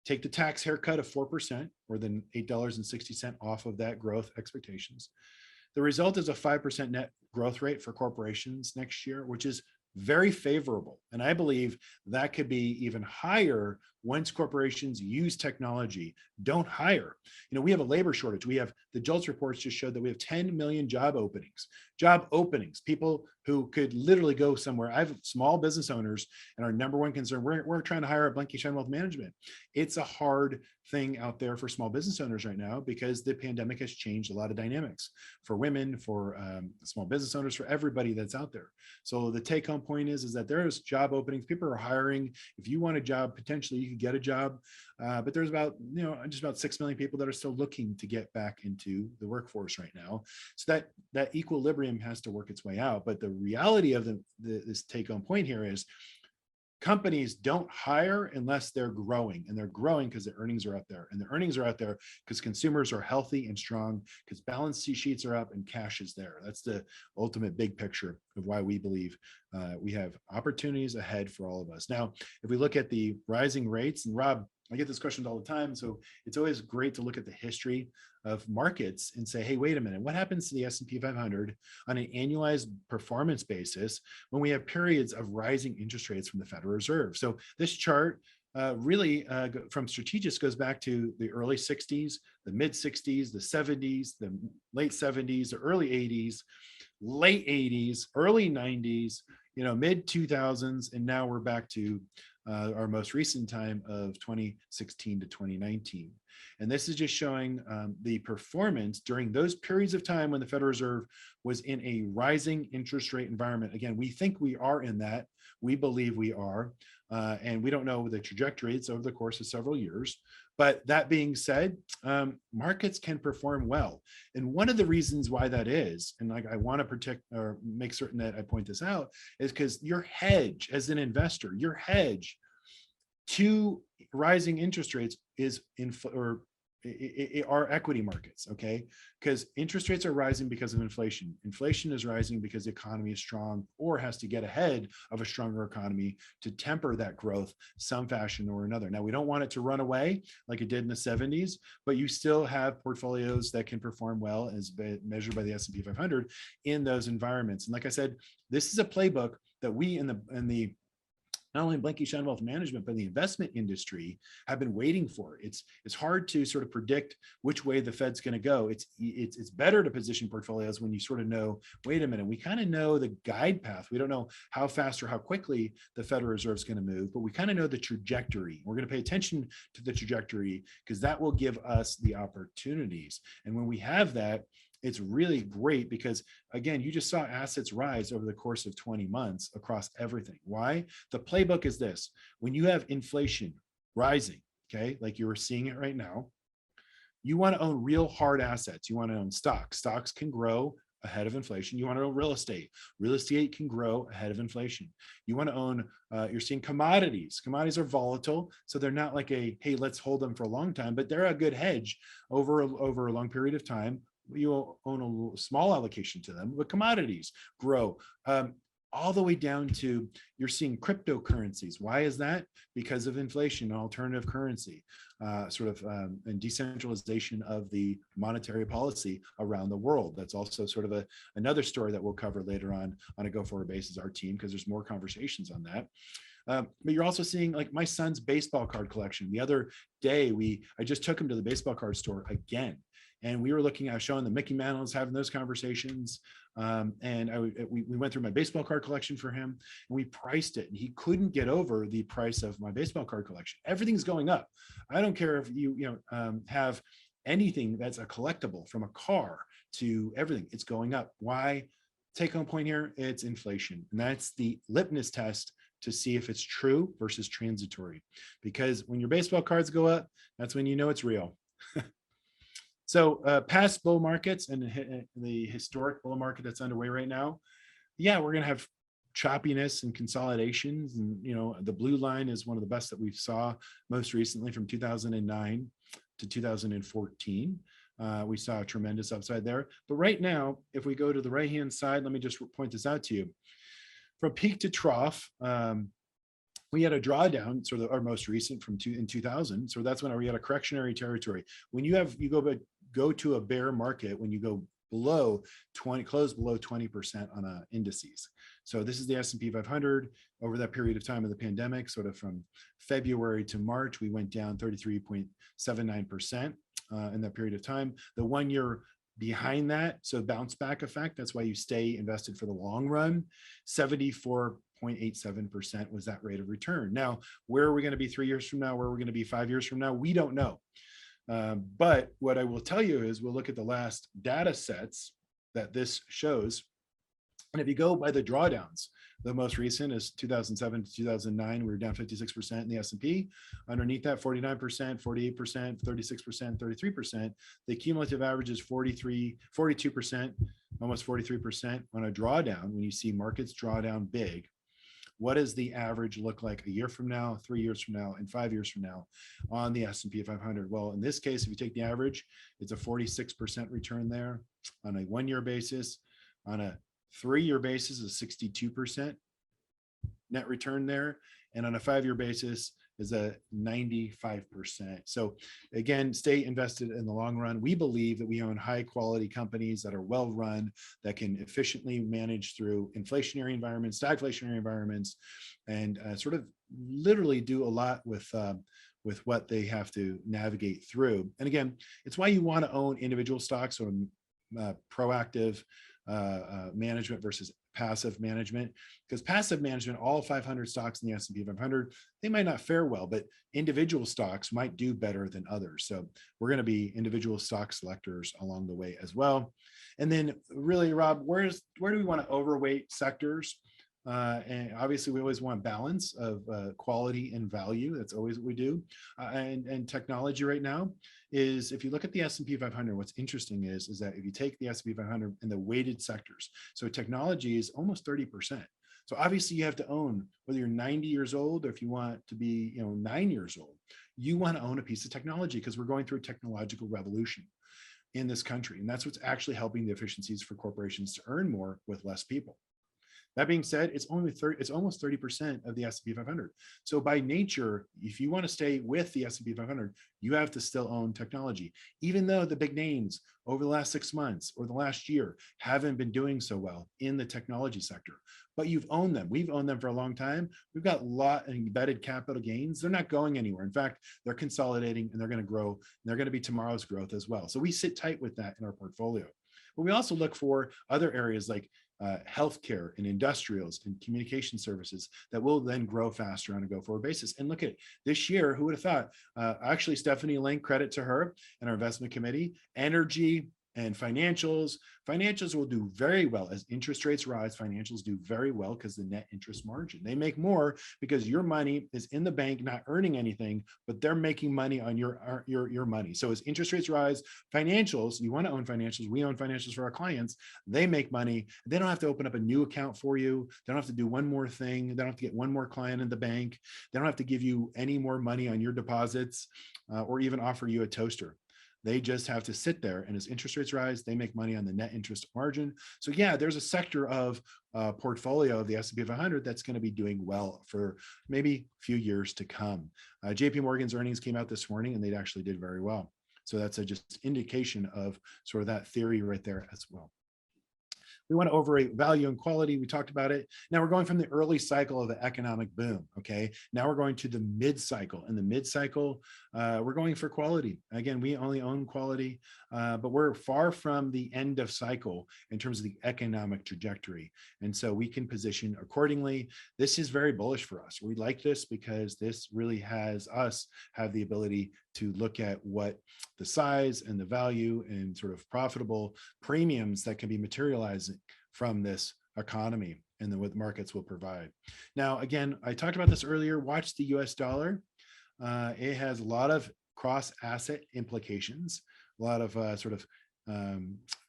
Speaker 1: Take the tax haircut of 4%, or then $8.60 off of that growth expectations. The result is a 5% net growth rate for corporations next year, which is very favorable. And I believe that could be even higher once corporations use technology, don't hire. You know, we have a labor shortage. We have the JOLTS reports just showed that we have 10 million job openings, people who could literally go somewhere. I have small business owners, and our number one concern, we're trying to hire a Blanke Schein Wealth Management. It's a hard thing out there for small business owners right now because the pandemic has changed a lot of dynamics for women, for small business owners, for everybody that's out there. So the take home point is that there's job openings. People are hiring. If you want a job, potentially you could get a job. But there's about, just about 6 million people that are still looking to get back into the workforce right now. So that equilibrium has to work its way out. But the reality of this take home point here is companies don't hire unless they're growing, and they're growing because the earnings are out there, and the earnings are out there because consumers are healthy and strong, because balance sheets are up and cash is there. That's the ultimate big picture of why we believe we have opportunities ahead for all of us. Now, if we look at the rising rates, and Rob, I get this question all the time, so it's always great to look at the history of markets and say, hey, wait a minute, what happens to the S&P 500 on an annualized performance basis when we have periods of rising interest rates from the Federal Reserve? So this chart really from Strategist goes back to the early 60s, the mid 60s, the 70s, the late 70s, the early 80s, late 80s, early 90s, mid 2000s, and now we're back to our most recent time of 2016 to 2019. And this is just showing the performance during those periods of time when the Federal Reserve was in a rising interest rate environment. Again, we think we are in that. We believe we are. And we don't know the trajectory. It's over the course of several years. But that being said, markets can perform well. And one of the reasons why that is, and I want to protect or make certain that I point this out, is because your hedge as an investor, your hedge to rising interest rates is are equity markets, okay? Because interest rates are rising because of inflation. Inflation is rising because the economy is strong or has to get ahead of a stronger economy to temper that growth some fashion or another. Now, we don't want it to run away like it did in the 70s, but you still have portfolios that can perform well as measured by the S&P 500 in those environments. And like I said, this is a playbook that we in the not only Blanke Schein Wealth Management, but the investment industry have been waiting for. It's hard to sort of predict which way the Fed's going to go. It's better to position portfolios when you sort of know, wait a minute, we kind of know the guide path. We don't know how fast or how quickly the Federal Reserve is going to move, but we kind of know the trajectory. We're going to pay attention to the trajectory because that will give us the opportunities. And when we have that, it's really great because, again, you just saw assets rise over the course of 20 months across everything. Why? The playbook is this. When you have inflation rising, okay, like you were seeing it right now, you want to own real hard assets. You want to own stocks. Stocks can grow ahead of inflation. You want to own real estate. Real estate can grow ahead of inflation. You want to own, you're seeing commodities. Commodities are volatile, so they're not like hey, let's hold them for a long time, but they're a good hedge over a long period of time. You own a small allocation to them, but commodities grow all the way down to you're seeing cryptocurrencies. Why is that? Because of inflation, alternative currency, and decentralization of the monetary policy around the world. That's also sort of another story that we'll cover later on a go-forward basis, our team, because there's more conversations on that. But you're also seeing like my son's baseball card collection. The other day, I just took him to the baseball card store again. And we were looking, I was showing the Mickey Mantles, having those conversations. And we went through my baseball card collection for him, and we priced it. And he couldn't get over the price of my baseball card collection. Everything's going up. I don't care if you have anything that's a collectible, from a car to everything. It's going up. Why? Take home point here, it's inflation. And that's the litmus test to see if it's true versus transitory. Because when your baseball cards go up, that's when you know it's real. So past bull markets and the historic bull market that's underway right now, yeah, we're going to have choppiness and consolidations. And, the blue line is one of the best that we saw most recently from 2009 to 2014. We saw a tremendous upside there. But right now, if we go to the right-hand side, let me just point this out to you. From peak to trough, we had a drawdown, sort of our most recent in 2000. So that's when we had a correctionary territory. When you go to a bear market, when you go close below 20% on indices. So this is the S&P 500 over that period of time of the pandemic, sort of from February to March, we went down 33.79% in that period of time. The 1 year Behind that, so bounce back effect, that's why you stay invested for the long run. 74.87% was that rate of return. Now, where are we going to be 3 years from now? Where are we going to be 5 years from now? We don't know. But what I will tell you is we'll look at the last data sets that this shows. And if you go by the drawdowns, the most recent is 2007 to 2009. We were down 56% in the S&P. Underneath that, 49%, 48%, 36%, 33%. The cumulative average is 42%, almost 43% on a drawdown. When you see markets draw down big, what does the average look like a year from now, 3 years from now, and 5 years from now on the S&P 500? Well, in this case, if you take the average, it's a 46% return there on a 1 year basis. On a 3 year basis, is 62% net return there. And on a 5 year basis is a 95%. So again, stay invested in the long run. We believe that we own high quality companies that are well run, that can efficiently manage through inflationary environments, stagflationary environments, and sort of literally do a lot with what they have to navigate through. And again, it's why you want to own individual stocks or proactive management versus passive management, because passive management, all 500 stocks in the S&P 500, they might not fare well, but individual stocks might do better than others. So we're going to be individual stock selectors along the way as well. And then really, Rob, where do we want to overweight sectors? And obviously we always want balance of quality and value. That's always what we do. And technology right now is, if you look at the S&P 500, what's interesting is that if you take the S&P 500 and the weighted sectors, so technology is almost 30%. So obviously you have to own, whether you're 90 years old or if you want to be 9 years old, you want to own a piece of technology, because we're going through a technological revolution in this country. And that's what's actually helping the efficiencies for corporations to earn more with less people. That being said, it's almost 30% of the S&P 500. So by nature, if you want to stay with the S&P 500, you have to still own technology, even though the big names over the last 6 months or the last year haven't been doing so well in the technology sector. But you've owned them. We've owned them for a long time. We've got a lot of embedded capital gains. They're not going anywhere. In fact, they're consolidating and they're going to grow. And they're going to be tomorrow's growth as well. So we sit tight with that in our portfolio. But we also look for other areas like healthcare and industrials and communication services that will then grow faster on a go-forward basis. And look at this year, who would have thought? Actually, Stephanie Link, credit to her and our investment committee, energy and financials. Financials will do very well as interest rates rise. Financials do very well because the net interest margin, they make more because your money is in the bank, not earning anything, but they're making money on your money. So as interest rates rise, financials, you want to own financials. We own financials for our clients. They make money. They don't have to open up a new account for you. They don't have to do one more thing. They don't have to get one more client in the bank. They don't have to give you any more money on your deposits or even offer you a toaster. They just have to sit there, and as interest rates rise, they make money on the net interest margin. So yeah, there's a sector of portfolio of the S&P 500 that's going to be doing well for maybe a few years to come. JP Morgan's earnings came out this morning, and they actually did very well. So that's a just indication of sort of that theory right there as well. We want to overrate value and quality. We talked about it. Now we're going from the early cycle of the economic boom. Okay. Now we're going to the mid cycle. In the mid cycle, we're going for quality. Again, we only own quality, but we're far from the end of cycle in terms of the economic trajectory. And so we can position accordingly. This is very bullish for us. We like this because this really has us have the ability to look at what the size and the value and sort of profitable premiums that can be materializing from this economy and then what markets will provide. Now, again, I talked about this earlier. Watch the US dollar. It has a lot of cross asset implications, a lot of sort of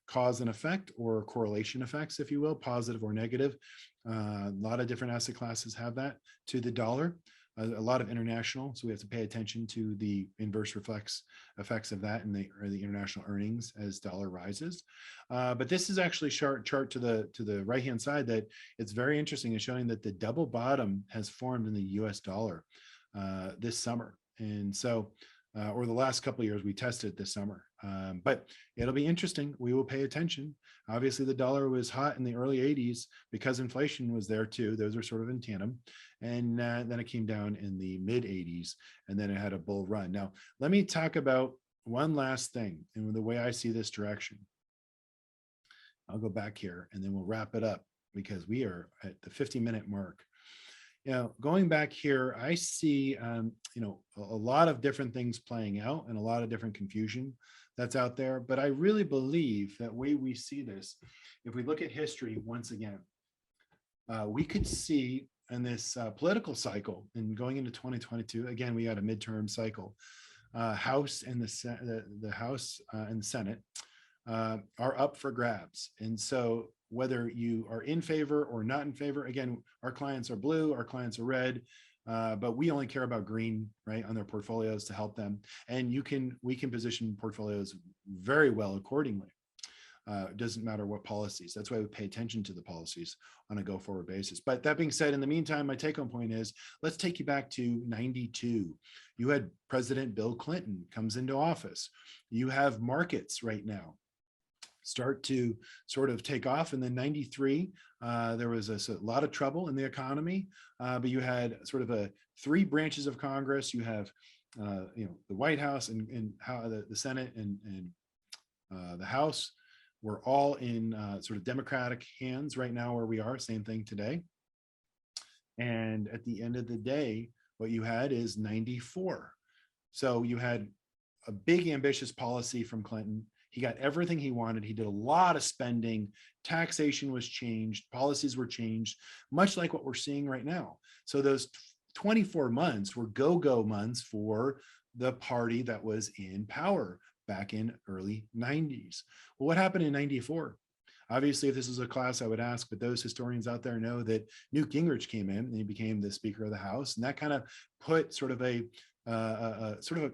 Speaker 1: cause and effect or correlation effects, if you will, positive or negative. A lot of different asset classes have that to the dollar. A lot of international, so we have to pay attention to the inverse effects of that and the international earnings as dollar rises. But this is actually chart to the right hand side that it's very interesting. It's showing that the double bottom has formed in the U.S. dollar this summer, and so or the last couple of years we tested it this summer. But it'll be interesting. We will pay attention. Obviously, the dollar was hot in the early 80s because inflation was there too. Those are sort of in tandem. And then it came down in the mid 80s, and then it had a bull run. Now, let me talk about one last thing and the way I see this direction. I'll go back here and then we'll wrap it up because we are at the 50-minute mark. Going back here, I see, a lot of different things playing out and a lot of different confusion that's out there. But I really believe that way we see this, if we look at history once again, we could see in this political cycle and going into 2022, again, we had a midterm cycle, House and the House and the Senate are up for grabs. And so whether you are in favor or not in favor, again, our clients are blue, our clients are red, but we only care about green, right, on their portfolios to help them. And we can position portfolios very well accordingly. It doesn't matter what policies. That's why we pay attention to the policies on a go-forward basis. But that being said, in the meantime, my take-home point is, let's take you back to 92. You had President Bill Clinton comes into office. You have markets right now start to sort of take off. And then 93, there was a lot of trouble in the economy, but you had sort of three branches of Congress. You have, the White House and how the Senate and the House were all in sort of Democratic hands right now where we are, same thing today. And at the end of the day, what you had is 94. So you had a big ambitious policy from Clinton. He got everything he wanted. He did a lot of spending. Taxation was changed. Policies were changed, much like what we're seeing right now. So those 24 months were go-go months for the party that was in power back in early 90s. Well, what happened in 94? Obviously, if this is a class I would ask, but those historians out there know that Newt Gingrich came in and he became the Speaker of the House. And that kind of put sort of a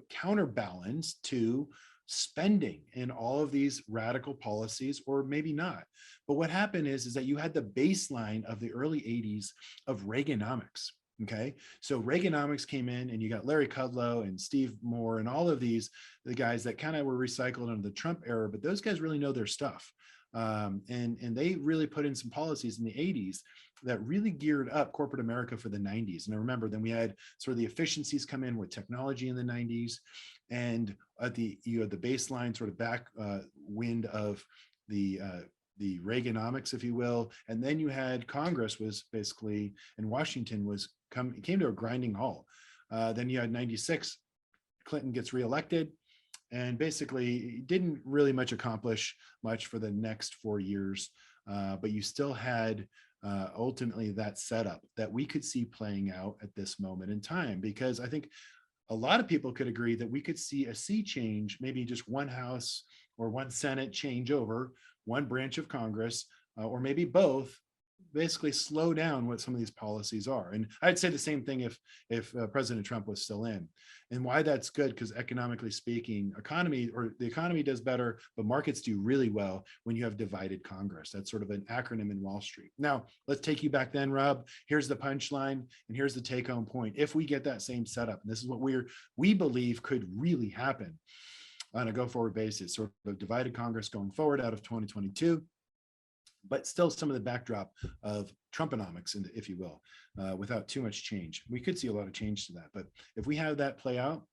Speaker 1: counterbalance to spending in all of these radical policies, or maybe not. But what happened is that you had the baseline of the early 80s of Reaganomics. Okay, so Reaganomics came in and you got Larry Kudlow and Steve Moore and all of the guys that kind of were recycled under the Trump era, but those guys really know their stuff. And they really put in some policies in the 80s that really geared up corporate America for the 90s. And I remember then we had sort of the efficiencies come in with technology in the 90s. And you had the baseline sort of back wind of the Reaganomics, if you will. And then you had Congress was basically, and Washington came to a grinding halt. Then you had 96, Clinton gets reelected and basically didn't really accomplish much for the next 4 years. But you still had ultimately that setup that we could see playing out at this moment in time, because I think a lot of people could agree that we could see a sea change, maybe just one House or one Senate change over, one branch of Congress, or maybe both, basically slow down what some of these policies are. And I'd say the same thing if President Trump was still in. And why that's good, because economically speaking, the economy does better, but markets do really well when you have divided Congress. That's sort of an acronym in Wall Street. Now, let's take you back then, Rob. Here's the punchline, and here's the take-home point. If we get that same setup, and this is what we believe could really happen on a go-forward basis, sort of divided Congress going forward out of 2022, but still some of the backdrop of Trumponomics, if you will, without too much change. We could see a lot of change to that. But if we have that play out,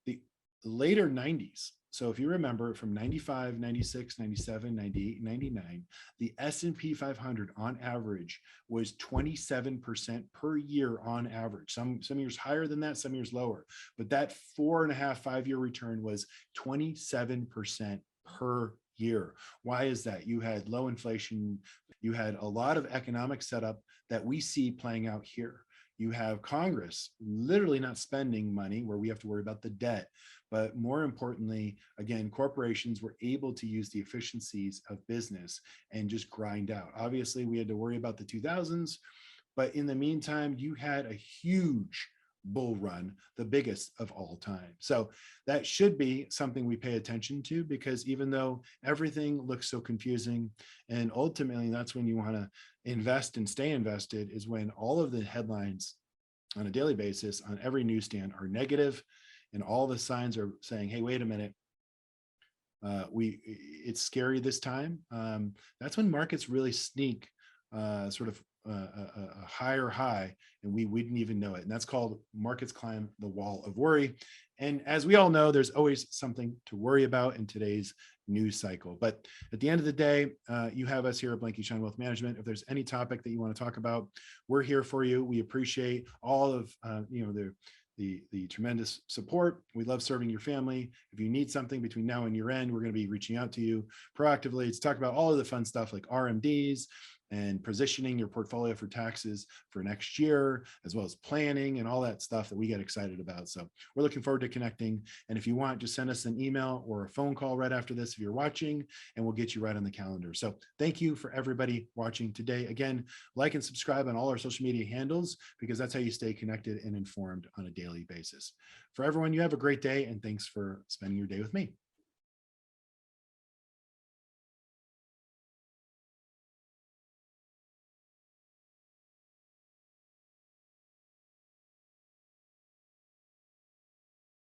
Speaker 1: the later 90s, so if you remember from 95, 96, 97, 98, 99, the S&P 500 on average was 27% per year on average. Some years higher than that, some years lower. But that 4.5, 5-year return was 27% per year. Why is that? You had low inflation. You had a lot of economic setup that we see playing out here. You have Congress literally not spending money where we have to worry about the debt. But more importantly, again, corporations were able to use the efficiencies of business and just grind out. Obviously, we had to worry about the 2000s, but in the meantime, you had a huge bull run, the biggest of all time. So that should be something we pay attention to, because even though everything looks so confusing, and ultimately that's when you want to invest and stay invested, is when all of the headlines on a daily basis on every newsstand are negative, and all the signs are saying, hey, wait a minute, it's scary this time. That's when markets really sneak sort of a higher high and we wouldn't even know it. And that's called markets climb the wall of worry. And as we all know, there's always something to worry about in today's news cycle. But at the end of the day, you have us here at Blanke Schein Wealth Management. If there's any topic that you want to talk about, we're here for you. We appreciate all of the tremendous support. We love serving your family. If you need something between now and year end, we're going to be reaching out to you proactively to talk about all of the fun stuff like RMDs and positioning your portfolio for taxes for next year, as well as planning and all that stuff that we get excited about. So we're looking forward to connecting. And if you want, just send us an email or a phone call right after this if you're watching, and we'll get you right on the calendar. So thank you for everybody watching today. Again, like and subscribe on all our social media handles, because that's how you stay connected and informed on a daily basis. For everyone, you have a great day, and thanks for spending your day with me.